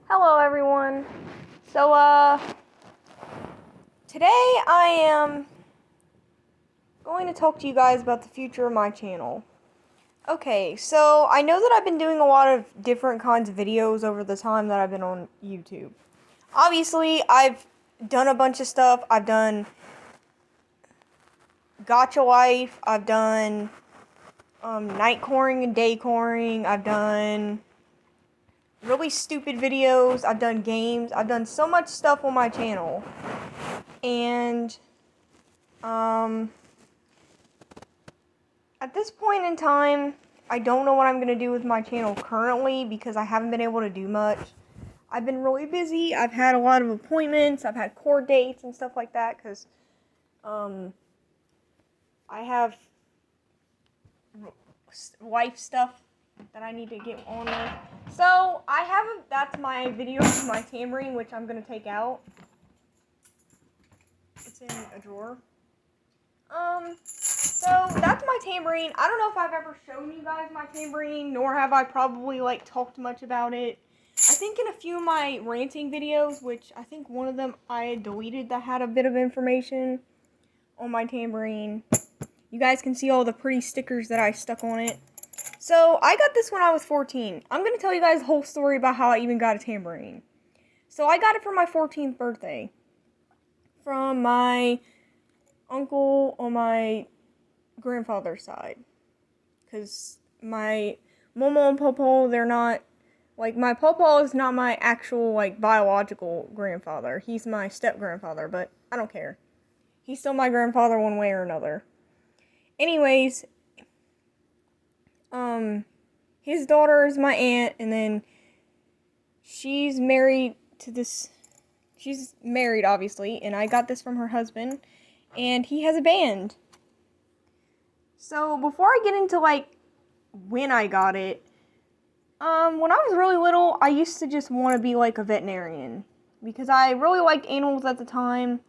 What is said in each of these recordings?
Hello everyone. Today I am going to talk to you guys about the future of my channel. Okay, so I know that I've been doing a lot of different kinds of videos over the time that I've been on YouTube. Obviously, I've done a bunch of stuff. I've done Gacha Life, I've done night coring and day coring, I've done really stupid videos, I've done games, I've done so much stuff on my channel. And at this point in time, I don't know what I'm going to do with my channel currently because I haven't been able to do much. I've been really busy. I've had a lot of appointments. I've had court dates and stuff like that because I have life stuff that I need to get on with. So, that's my video of my tambourine, which I'm going to take out. It's in a drawer. So that's my tambourine. I don't know if I've ever shown you guys my tambourine, nor have I probably, talked much about it. I think in a few of my ranting videos, which I think one of them I had deleted that had a bit of information on my tambourine. You guys can see all the pretty stickers that I stuck on it. So, I got this when I was 14. I'm going to tell you guys the whole story about how I even got a tambourine. So, I got it for my 14th birthday from my uncle on my grandfather's side, because my Momo and Popo, they're not, my Popo is not my actual, biological grandfather. He's my step-grandfather, but I don't care. He's still my grandfather one way or another. Anyways, his daughter is my aunt, and then she's married, obviously, and I got this from her husband, and he has a band. So, before I get into, when I got it, when I was really little, I used to just want to be, a veterinarian, because I really liked animals at the time,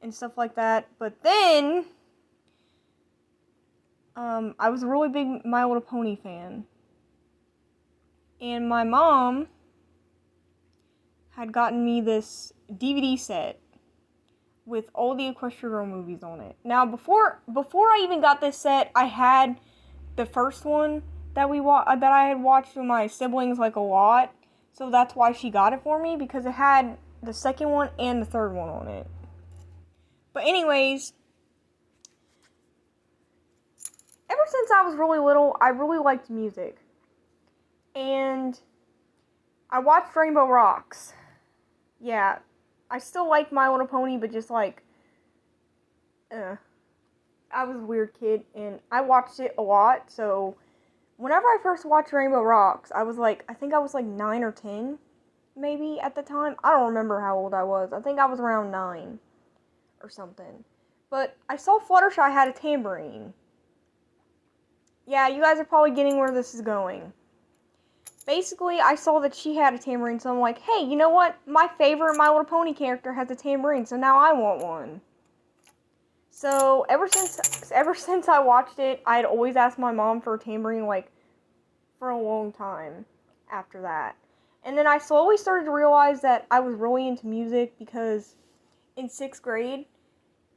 and stuff like that, but then, I was a really big My Little Pony fan, and my mom had gotten me this DVD set with all the Equestria Girl movies on it. Now, before I even got this set, I had the first one that I had watched with my siblings a lot. So that's why she got it for me, because it had the second one and the third one on it. But anyways, ever since I was really little, I really liked music. And I watched Rainbow Rocks. Yeah, I still like My Little Pony, but just I was a weird kid, and I watched it a lot, so whenever I first watched Rainbow Rocks, I think I was 9 or 10, maybe, at the time. I don't remember how old I was. I think I was around 9 or something. But I saw Fluttershy had a tambourine. Yeah, you guys are probably getting where this is going. Basically, I saw that she had a tambourine, so I'm like, hey, you know what? My favorite My Little Pony character has a tambourine, so now I want one. So, ever since I watched it, I had always asked my mom for a tambourine, for a long time after that. And then I slowly started to realize that I was really into music, because in 6th grade,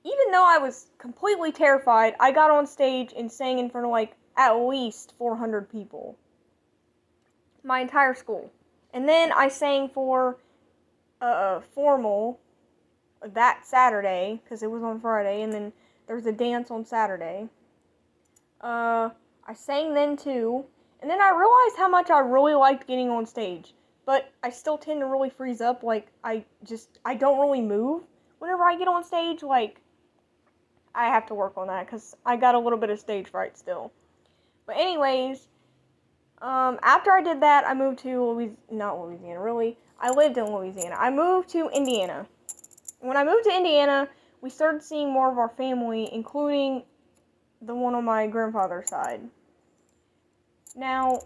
even though I was completely terrified, I got on stage and sang in front of, at least 400 people. My entire school. And then I sang for formal that Saturday, because it was on Friday, and then there was a dance on Saturday. I sang then too, and then I realized how much I really liked getting on stage, but I still tend to really freeze up. I don't really move whenever I get on stage. I have to work on that, because I got a little bit of stage fright still. But anyways, after I did that, I moved to not Louisiana, really. I lived in Louisiana. I moved to Indiana. When I moved to Indiana, we started seeing more of our family, including the one on my grandfather's side. Now,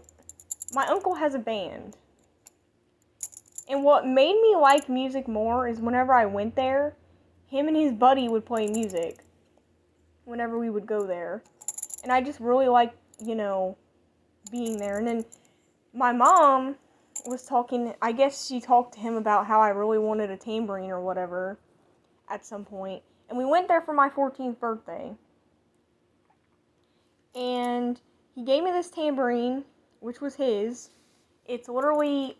my uncle has a band. And what made me like music more is whenever I went there, him and his buddy would play music whenever we would go there. And I just really liked, being there. And then my mom was talking, I guess she talked to him about how I really wanted a tambourine or whatever at some point. And we went there for my 14th birthday. And he gave me this tambourine, which was his. It's literally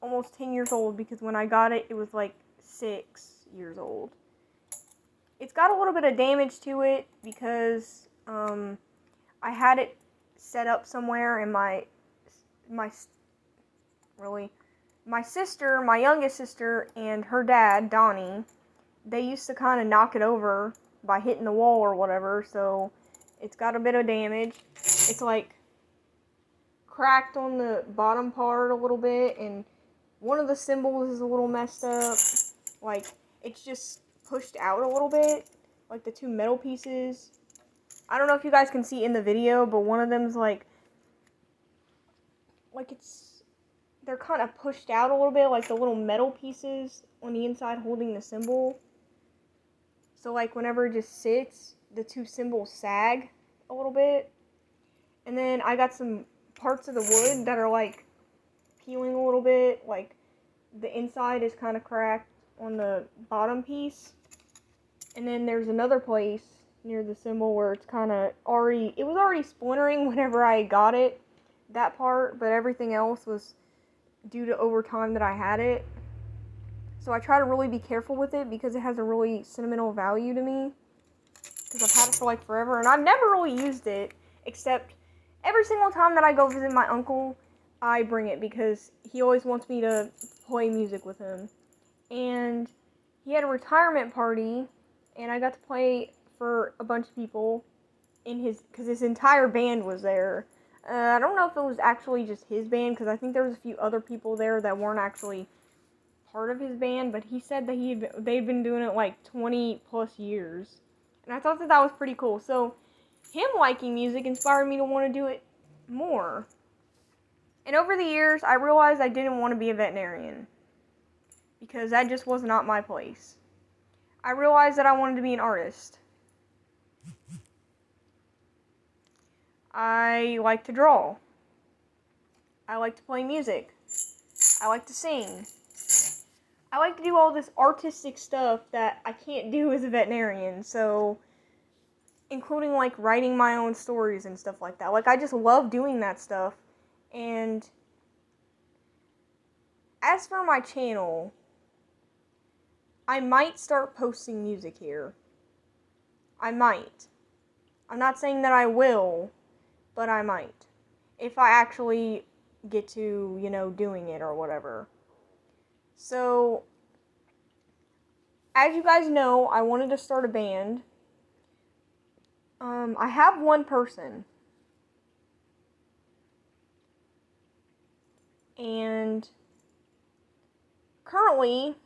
almost 10 years old because when I got it, it was like 6 years old. It's got a little bit of damage to it because I had it set up somewhere and my sister, my youngest sister, and her dad, Donnie, they used to kind of knock it over by hitting the wall or whatever, so it's got a bit of damage. It's like cracked on the bottom part a little bit, and one of the cymbals is a little messed up. Like, it's just pushed out a little bit, like the two metal pieces. I don't know if you guys can see in the video, but one of them's like they're kind of pushed out a little bit, like the little metal pieces on the inside holding the cymbal. So like whenever it just sits, the two cymbals sag a little bit. And then I got some parts of the wood that are like peeling a little bit, like the inside is kind of cracked on the bottom piece. And then there's another place near the cymbal where it's kind of it was already splintering whenever I got it, that part, but everything else was due to over time that I had it. So I try to really be careful with it because it has a really sentimental value to me. Because I've had it for like forever and I've never really used it, except every single time that I go visit my uncle, I bring it because he always wants me to play music with him. And he had a retirement party and I got to play for a bunch of people because his entire band was there. I don't know if it was actually just his band, because I think there was a few other people there that weren't actually part of his band, but he said that they'd been doing it like 20 plus years. And I thought that was pretty cool. So him liking music inspired me to want to do it more. And over the years, I realized I didn't want to be a veterinarian because that just was not my place. I realized that I wanted to be an artist. I like to draw. I like to play music. I like to sing. I like to do all this artistic stuff that I can't do as a veterinarian, so including like writing my own stories and stuff like that. Like, I just love doing that stuff. And as for my channel, I might start posting music here. I might. I'm not saying that I will, but I might. If I actually get to, doing it or whatever. So, as you guys know, I wanted to start a band. I have one person. And currently,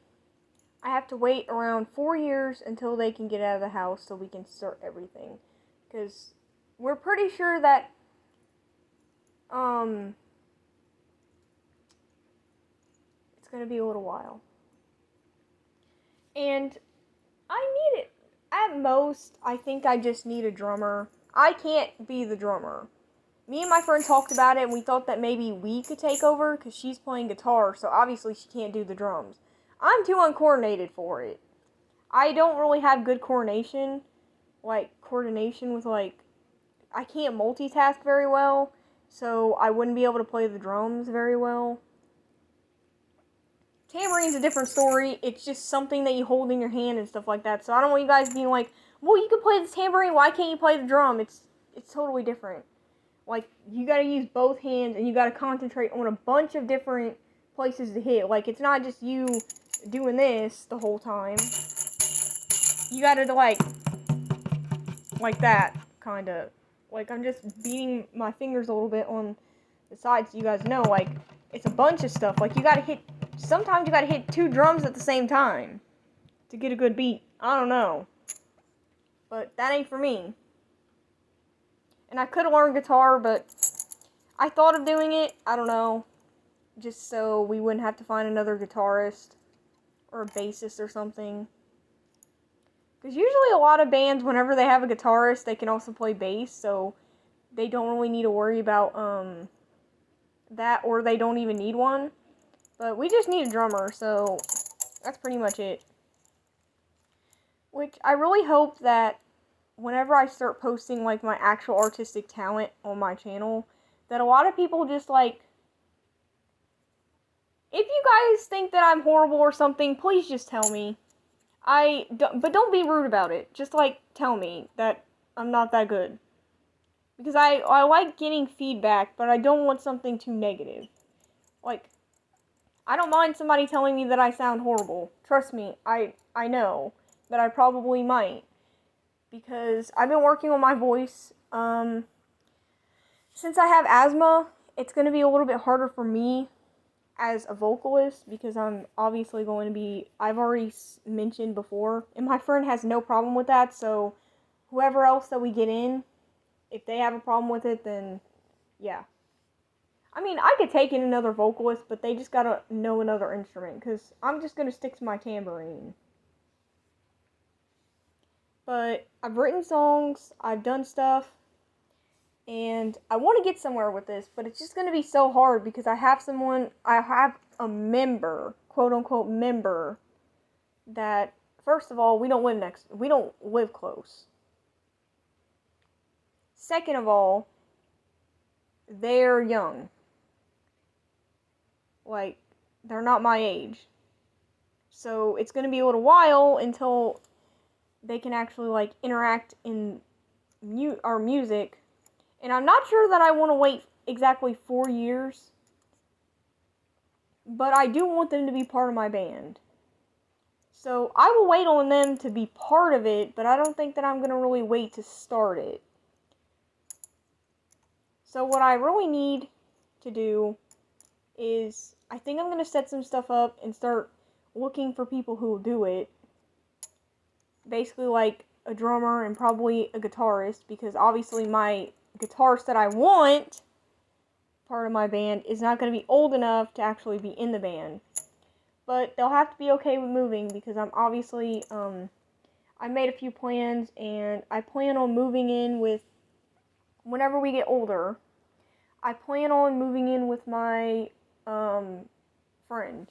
I have to wait around 4 years until they can get out of the house so we can start everything. Because we're pretty sure that it's going to be a little while. And I need it. At most, I think I just need a drummer. I can't be the drummer. Me and my friend talked about it, and we thought that maybe we could take over, because she's playing guitar, so obviously she can't do the drums. I'm too uncoordinated for it. I don't really have good coordination with, I can't multitask very well, so I wouldn't be able to play the drums very well. Tambourine's a different story. It's just something that you hold in your hand and stuff like that. So I don't want you guys being like, well, you can play the tambourine, why can't you play the drum? It's totally different. Like, you gotta use both hands and you gotta concentrate on a bunch of different places to hit. Like, it's not just you doing this the whole time. You gotta like that, kinda. Like, I'm just beating my fingers a little bit on the sides so you guys know, like, it's a bunch of stuff. Like, sometimes you gotta hit 2 drums at the same time to get a good beat. I don't know. But that ain't for me. And I could have learned guitar, but I thought of doing it, I don't know, just so we wouldn't have to find another guitarist or a bassist or something. Because usually a lot of bands, whenever they have a guitarist, they can also play bass, so they don't really need to worry about that or they don't even need one. But we just need a drummer, so that's pretty much it. Which I really hope that whenever I start posting like my actual artistic talent on my channel, that a lot of people just like, if you guys think that I'm horrible or something, please just tell me. But don't be rude about it. Just like tell me that I'm not that good. Because I like getting feedback, but I don't want something too negative. Like, I don't mind somebody telling me that I sound horrible. Trust me, I know that I probably might. Because I've been working on my voice. Since I have asthma, it's going to be a little bit harder for me as a vocalist because I'm obviously going to be, I've already mentioned before, and my friend has no problem with that, so whoever else that we get in, if they have a problem with it, then yeah. I mean, I could take in another vocalist, but they just gotta know another instrument, because I'm just gonna stick to my tambourine. But I've written songs, I've done stuff, and I want to get somewhere with this, but it's just going to be so hard because I have a member, quote unquote member, that, first of all, we don't live close. Second of all, they're young. Like, they're not my age. So it's going to be a little while until they can actually, like, interact in our music. And I'm not sure that I want to wait exactly 4 years, but I do want them to be part of my band. So I will wait on them to be part of it, but I don't think that I'm going to really wait to start it. So what I really need to do is, I think I'm going to set some stuff up and start looking for people who will do it. Basically like a drummer and probably a guitarist, because obviously my guitarist that I want part of my band is not going to be old enough to actually be in the band. But they'll have to be okay with moving, because I'm obviously, I made a few plans, and I plan on moving in with, whenever we get older, I plan on moving in with my, friend.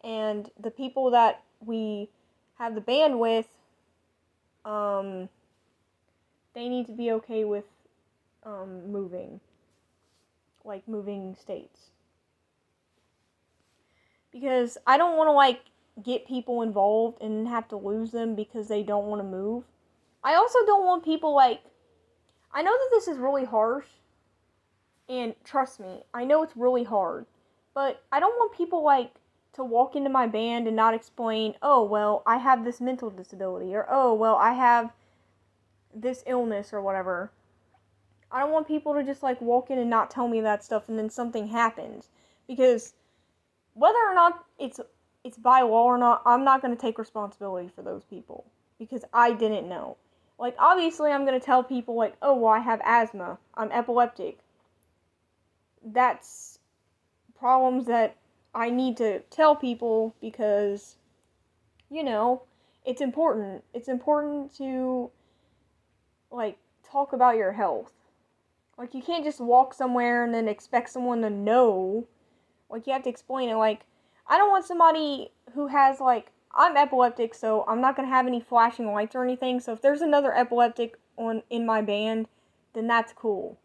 And the people that we have the band with, they need to be okay with, moving. Like, moving states. Because I don't want to, like, get people involved and have to lose them because they don't want to move. I also don't want people, like, I know that this is really harsh, and trust me, I know it's really hard, but I don't want people, like, to walk into my band and not explain, oh, well, I have this mental disability, or, oh, well, I have this illness, or whatever. I don't want people to just, like, walk in and not tell me that stuff, and then something happens, because whether or not it's by law or not, I'm not going to take responsibility for those people, because I didn't know. Like, obviously, I'm going to tell people, like, oh, well, I have asthma, I'm epileptic. That's problems that I need to tell people, because, you know, it's important. It's important to, like, talk about your health. Like, you can't just walk somewhere and then expect someone to know. Like, you have to explain it. Like, I don't want somebody who has, like, I'm epileptic, so I'm not going to have any flashing lights or anything. So if there's another epileptic in my band, then that's cool.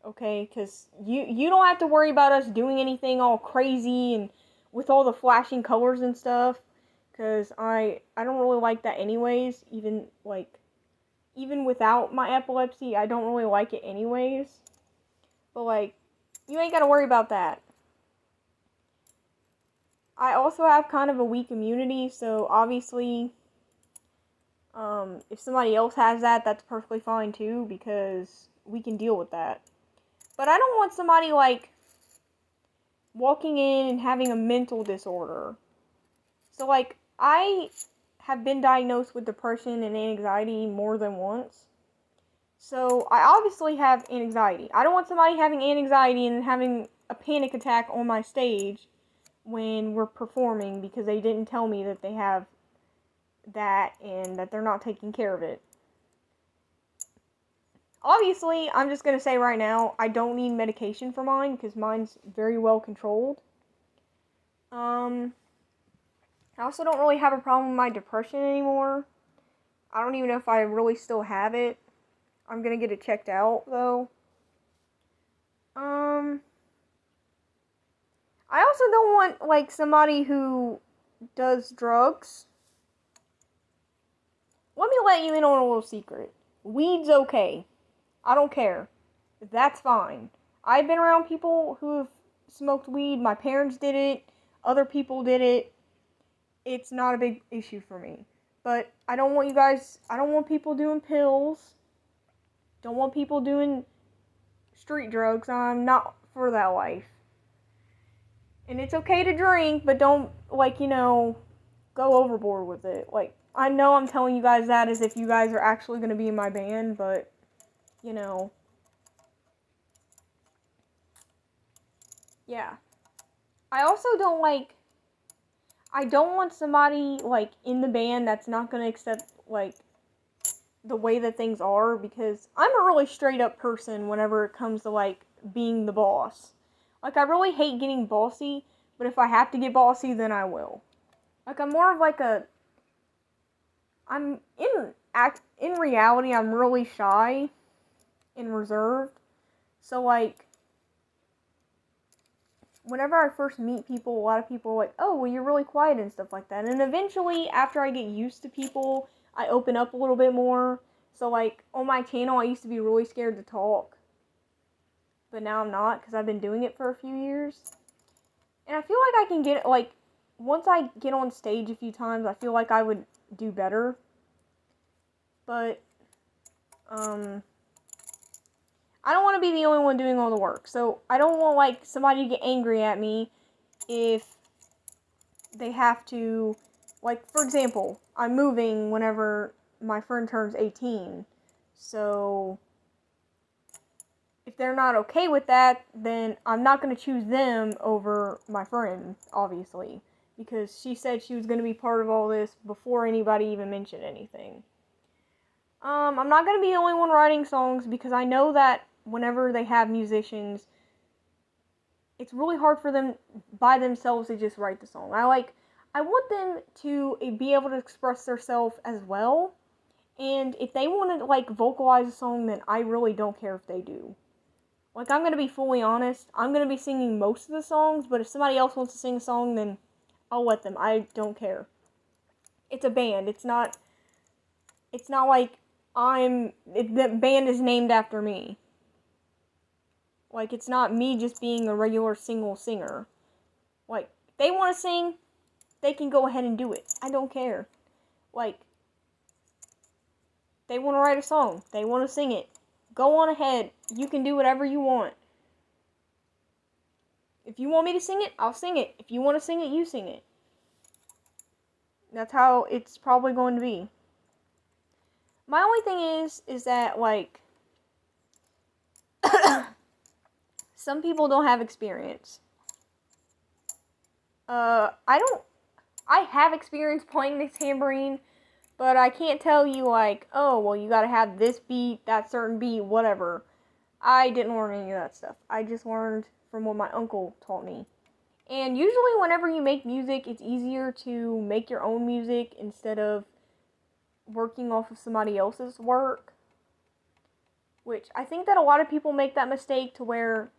Okay? Because you don't have to worry about us doing anything all crazy and with all the flashing colors and stuff. Because I don't really like that anyways. Even without my epilepsy, I don't really like it anyways. But, like, you ain't got to worry about that. I also have kind of a weak immunity, so obviously, if somebody else has that, that's perfectly fine too, because we can deal with that. But I don't want somebody, like, walking in and having a mental disorder. So, like, I have been diagnosed with depression and anxiety more than once. So, I obviously have anxiety. I don't want somebody having anxiety and having a panic attack on my stage when we're performing, because they didn't tell me that they have that and that they're not taking care of it. obviously, I'm just going to say right now, I don't need medication for mine because mine's very well controlled. I also don't really have a problem with my depression anymore. I don't even know if I really still have it. I'm going to get it checked out, though. I also don't want, like, somebody who does drugs. Let me let you in on a little secret. Weed's okay. I don't care. That's fine. I've been around people who have smoked weed. My parents did it. Other people did it. It's not a big issue for me. But I don't want people doing pills. Don't want people doing street drugs. I'm not for that life. And it's okay to drink, but don't, go overboard with it. Like, I know I'm telling you guys that as if you guys are actually going to be in my band, but, yeah. I also don't want somebody, in the band that's not going to accept, the way that things are, because I'm a really straight up person whenever it comes to, being the boss. I really hate getting bossy, but if I have to get bossy, then I will. I'm more of in reality, I'm really shy and reserved. So, whenever I first meet people, a lot of people are like, oh, well, you're really quiet and stuff like that. And eventually, after I get used to people, I open up a little bit more. So, on my channel, I used to be really scared to talk. But now I'm not, because I've been doing it for a few years. And I feel like I can get, once I get on stage a few times, I feel like I would do better. But, I don't want to be the only one doing all the work. So, I don't want, somebody to get angry at me if they have to, for example, I'm moving whenever my friend turns 18. So, if they're not okay with that, then I'm not going to choose them over my friend, obviously. Because she said she was going to be part of all this before anybody even mentioned anything. I'm not going to be the only one writing songs, because I know that whenever they have musicians, it's really hard for them by themselves to just write the song. I want them to be able to express themselves as well. And if they want to, vocalize a song, then I really don't care if they do. I'm going to be fully honest. I'm going to be singing most of the songs, but if somebody else wants to sing a song, then I'll let them. I don't care. It's a band. It's not like the band is named after me. It's not me just being a regular single singer. If they want to sing, they can go ahead and do it. I don't care. They want to write a song. They want to sing it. Go on ahead. You can do whatever you want. If you want me to sing it, I'll sing it. If you want to sing it, you sing it. That's how it's probably going to be. My only thing is that, some people don't have experience. I have experience playing the tambourine, but I can't tell you, oh, well, you gotta have this beat, that certain beat, whatever. I didn't learn any of that stuff. I just learned from what my uncle taught me. And usually whenever you make music, it's easier to make your own music instead of working off of somebody else's work. Which, I think that a lot of people make that mistake to where,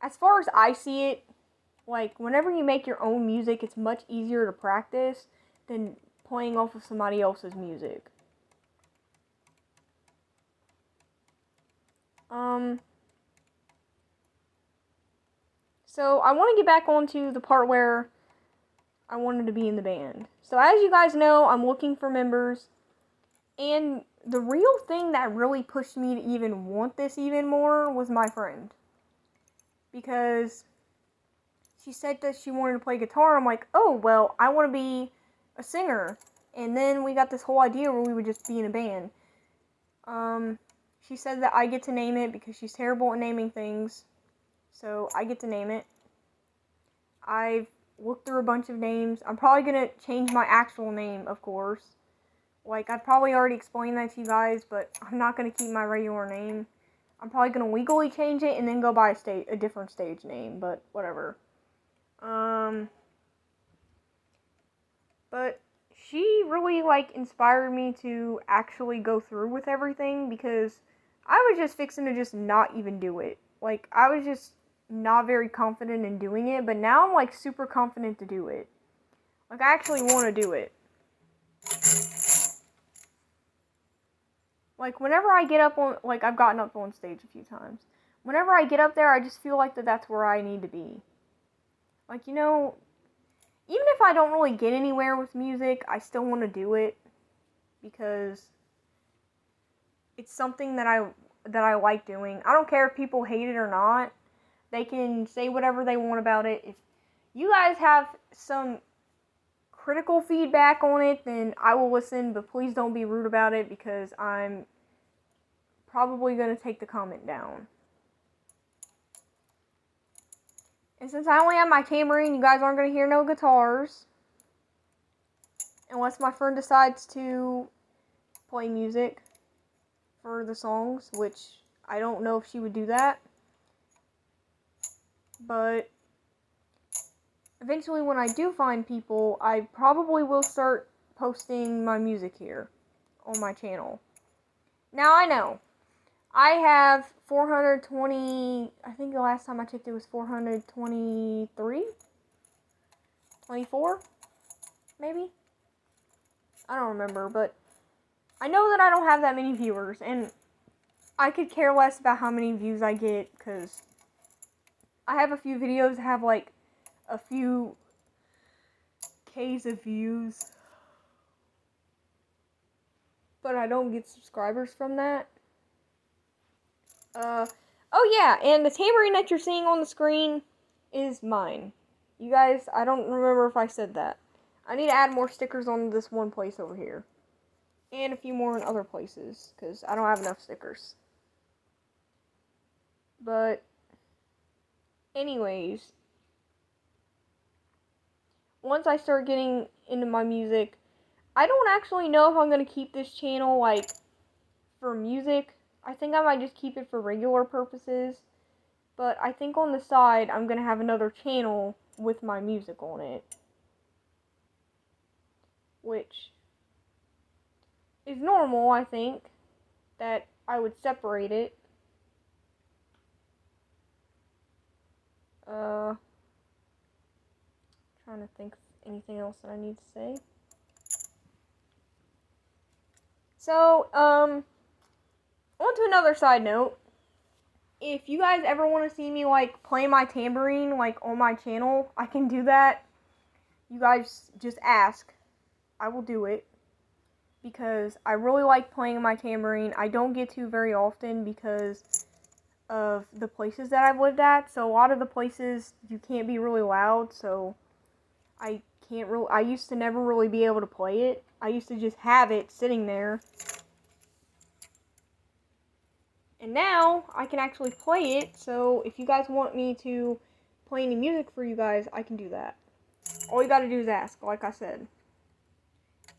as far as I see it, whenever you make your own music, it's much easier to practice than playing off of somebody else's music. So I want to get back onto the part where I wanted to be in the band. So as you guys know, I'm looking for members. And the real thing that really pushed me to even want this even more was my friend. Because she said that she wanted to play guitar. I'm like, oh, well, I want to be a singer. And then we got this whole idea where we would just be in a band. She said that I get to name it because she's terrible at naming things. So I get to name it. I've looked through a bunch of names. I'm probably going to change my actual name, of course. Like, I've probably already explained that to you guys, but I'm not going to keep my regular name. I'm probably going to legally change it and then go by a different stage name, but whatever. But she really, like, inspired me to actually go through with everything, because I was just fixing to just not even do it. Like, I was just not very confident in doing it, but now I'm, like, super confident to do it. Like, I actually want to do it. Like, whenever I get up on, like, I've gotten up on stage a few times. Whenever I get up there, I just feel like that's where I need to be. Like, you know, even if I don't really get anywhere with music, I still want to do it, because it's something that I like doing. I don't care if people hate it or not. They can say whatever they want about it. If you guys have some critical feedback on it, then I will listen, but please don't be rude about it, because I'm probably going to take the comment down. And since I only have my tambourine, you guys aren't going to hear no guitars, unless my friend decides to play music for the songs, which I don't know if she would do that. But eventually, when I do find people, I probably will start posting my music here on my channel. Now, I know I have 420, I think the last time I checked it was 423? 24? Maybe? I don't remember, but I know that I don't have that many viewers, and I could care less about how many views I get, because I have a few videos that have, like, a few K's of views, but I don't get subscribers from that. Oh yeah, and the tambourine that you're seeing on the screen is mine. You guys, I don't remember if I said that. I need to add more stickers on this one place over here. And a few more in other places, because I don't have enough stickers. But, anyways, once I start getting into my music, I don't actually know if I'm going to keep this channel, like, for music. I think I might just keep it for regular purposes. But I think on the side, I'm going to have another channel with my music on it. Which is normal, I think, that I would separate it. Trying to think of anything else that I need to say. So, on to another side note. If you guys ever want to see me, like, play my tambourine, like, on my channel, I can do that. You guys just ask. I will do it. Because I really like playing my tambourine. I don't get to very often because of the places that I've lived at. So a lot of the places you can't be really loud, so I used to never really be able to play it. I used to just have it sitting there. And now I can actually play it, so if you guys want me to play any music for you guys, I can do that. All you gotta do is ask, like I said.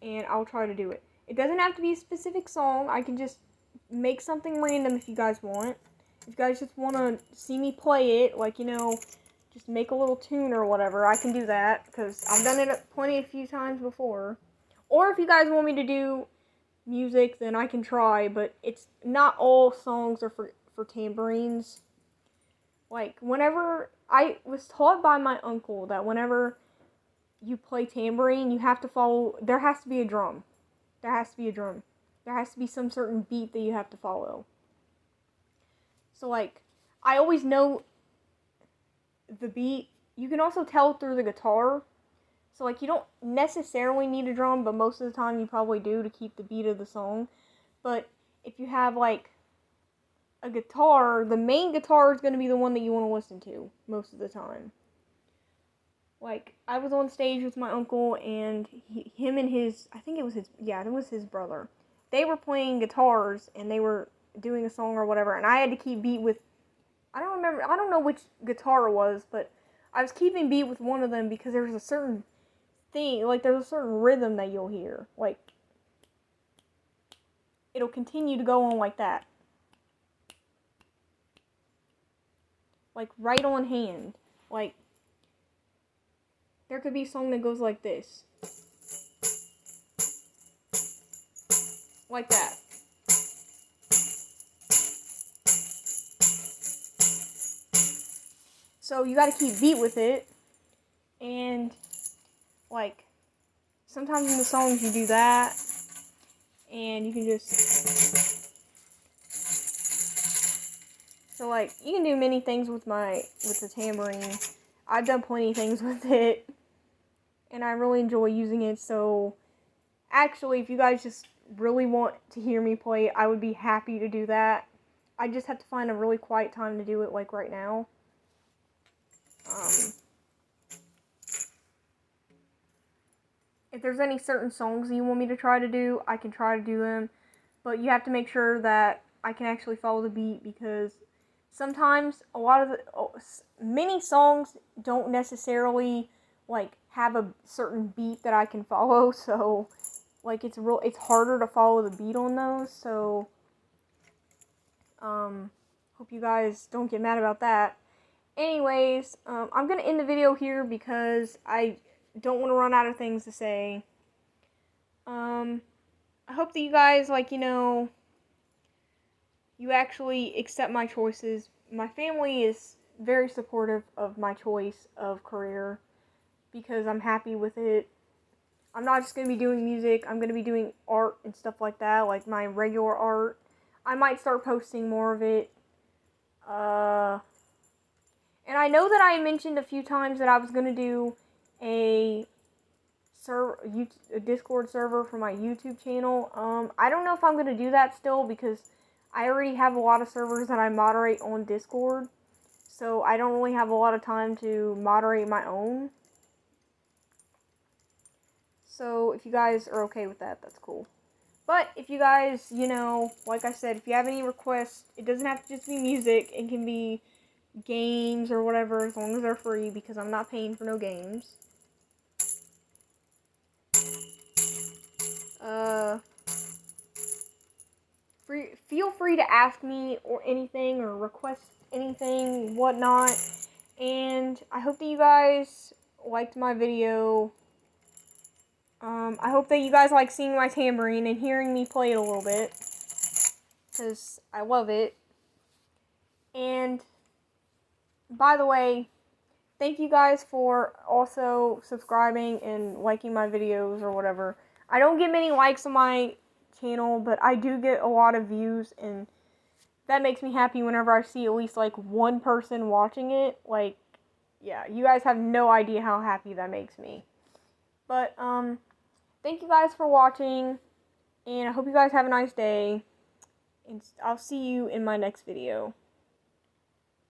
And I'll try to do it. It doesn't have to be a specific song. I can just make something random if you guys want. If you guys just want to see me play it, like, you know, just make a little tune or whatever, I can do that, because I've done it a few times before. Or if you guys want me to do music, then I can try, but it's not all songs are for tambourines. Like, whenever, I was taught by my uncle that whenever you play tambourine, you have to follow, there has to be a drum. There has to be a drum. There has to be some certain beat that you have to follow. So, like, I always know the beat. You can also tell through the guitar. So, like, you don't necessarily need a drum, but most of the time you probably do to keep the beat of the song. But if you have, like, a guitar, the main guitar is going to be the one that you want to listen to most of the time. Like, I was on stage with my uncle, and him and his, I think it was his brother. They were playing guitars, and they were doing a song or whatever, and I had to keep beat with, I don't know which guitar it was, but I was keeping beat with one of them because there's a certain thing, like, there's a certain rhythm that you'll hear. Like, it'll continue to go on like that. Like, right on hand. Like, there could be a song that goes like this. Like that. So you gotta keep beat with it. And, like, sometimes in the songs you do that. And you can just... So, like, you can do many things with the tambourine. I've done plenty of things with it. And I really enjoy using it, so... Actually, if you guys just really want to hear me play, I would be happy to do that. I just have to find a really quiet time to do it, like right now. If there's any certain songs you want me to try to do, I can try to do them. But you have to make sure that I can actually follow the beat, because sometimes many songs don't necessarily like have a certain beat that I can follow, so like it's harder to follow the beat on those. So hope you guys don't get mad about that. Anyways, I'm gonna end the video here because I don't want to run out of things to say. I hope that you guys, like, you actually accept my choices. My family is very supportive of my choice of career because I'm happy with it. I'm not just going to be doing music. I'm going to be doing art and stuff like that, like my regular art. I might start posting more of it. And I know that I mentioned a few times that I was going to do a Discord server for my YouTube channel. I don't know if I'm going to do that still because I already have a lot of servers that I moderate on Discord. So I don't really have a lot of time to moderate my own. So if you guys are okay with that, that's cool. But if you guys, like I said, if you have any requests, it doesn't have to just be music. It can be games or whatever, as long as they're free, because I'm not paying for no games. Feel free to ask me or anything or request anything, whatnot. And I hope that you guys liked my video. I hope that you guys like seeing my tambourine and hearing me play it a little bit, because I love it. And by the way, thank you guys for also subscribing and liking my videos or whatever. I don't get many likes on my channel, but I do get a lot of views, and that makes me happy whenever I see at least like one person watching it. Like, yeah, you guys have no idea how happy that makes me. But thank you guys for watching, and I hope you guys have a nice day, and I'll see you in my next video.